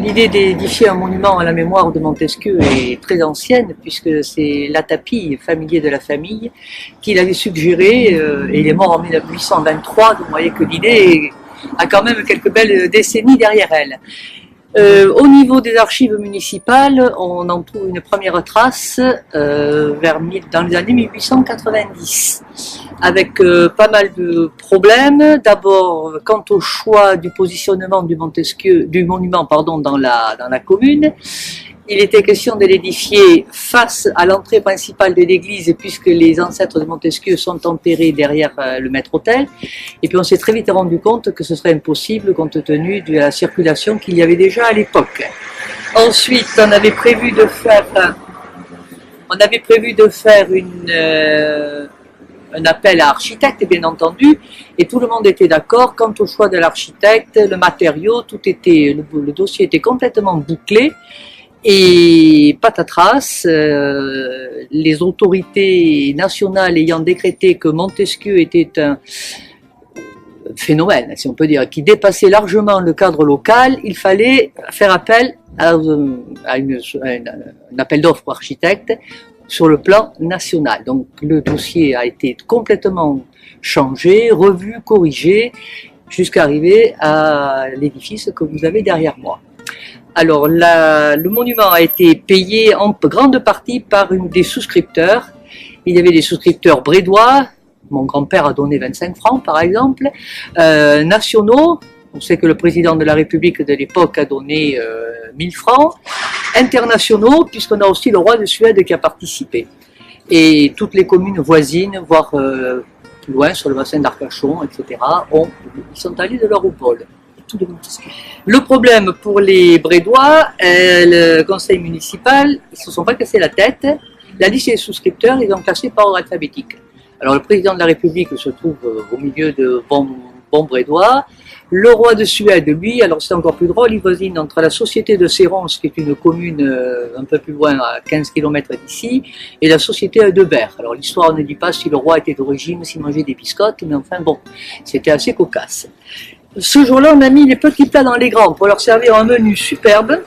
L'idée d'édifier un monument à la mémoire de Montesquieu est très ancienne, puisque c'est Latapie, familier de la famille, qui l'avait suggéré, et il est mort en 1823, donc vous voyez que l'idée a quand même quelques belles décennies derrière elle. Au niveau des archives municipales, on en trouve une première trace dans les années 1890, avec pas mal de problèmes. D'abord, quant au choix du positionnement du monument dans la commune. Il était question de l'édifier face à l'entrée principale de l'église, puisque les ancêtres de Montesquieu sont enterrés derrière le maître-autel. Et puis on s'est très vite rendu compte que ce serait impossible compte tenu de la circulation qu'il y avait déjà à l'époque. Ensuite, on avait prévu de faire un appel à architecte, bien entendu, et tout le monde était d'accord quant au choix de l'architecte, le matériau, le dossier était complètement bouclé. Et patatras, les autorités nationales ayant décrété que Montesquieu était un phénomène, si on peut dire, qui dépassait largement le cadre local, il fallait faire appel à un appel d'offres architecte sur le plan national. Donc le dossier a été complètement changé, revu, corrigé, jusqu'à arriver à l'édifice que vous avez derrière moi. Alors, le monument a été payé en grande partie par des souscripteurs. Il y avait des souscripteurs brédois, mon grand-père a donné 25 francs par exemple, nationaux, on sait que le président de la République de l'époque a donné 1000 francs, internationaux, puisqu'on a aussi le roi de Suède qui a participé. Et toutes les communes voisines, voire plus loin, sur le bassin d'Arcachon, etc., ils sont allés de leur épaule. Le problème pour les Brédois, le conseil municipal, ils ne se sont pas cassé la tête. La liste des souscripteurs, ils ont classé par ordre alphabétique. Alors le président de la République se trouve au milieu de bons Brédois. Le roi de Suède, lui, alors c'est encore plus drôle, il voisine entre la société de Sérence, qui est une commune un peu plus loin, à 15 km d'ici, et la société de Berre. Alors l'histoire ne dit pas si le roi était d'origine, s'il mangeait des biscottes, mais enfin bon, c'était assez cocasse. Ce jour-là, on a mis les petits plats dans les grands pour leur servir un menu superbe.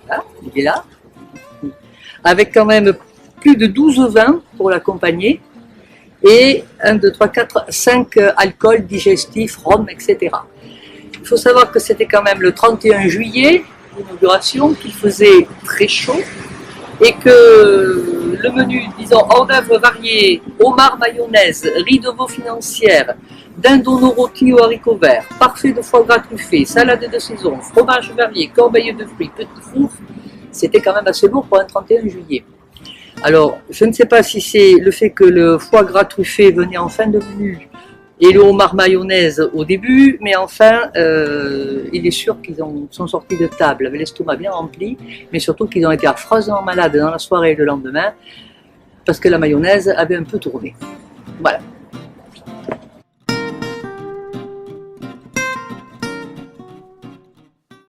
Là, il est là. Avec quand même plus de 12 vins pour l'accompagner. Et 1, 2, 3, 4, 5 alcools digestifs, rhum, etc. Il faut savoir que c'était quand même le 31 juillet, l'inauguration, qu'il faisait très chaud. Et que le menu, disons, hors d'œuvre varié, homard mayonnaise, riz de veau financière, dindon rôti aux haricots verts, parfait de foie gras truffé, salade de saison, fromage varié, corbeille de fruits, petit four, c'était quand même assez lourd pour un 31 juillet. Alors, je ne sais pas si c'est le fait que le foie gras truffé venait en fin de menu et le homard mayonnaise au début, mais enfin, il est sûr qu'ils sont sortis de table avec l'estomac bien rempli, mais surtout qu'ils ont été affreusement malades dans la soirée et le lendemain, parce que la mayonnaise avait un peu tourné. Voilà.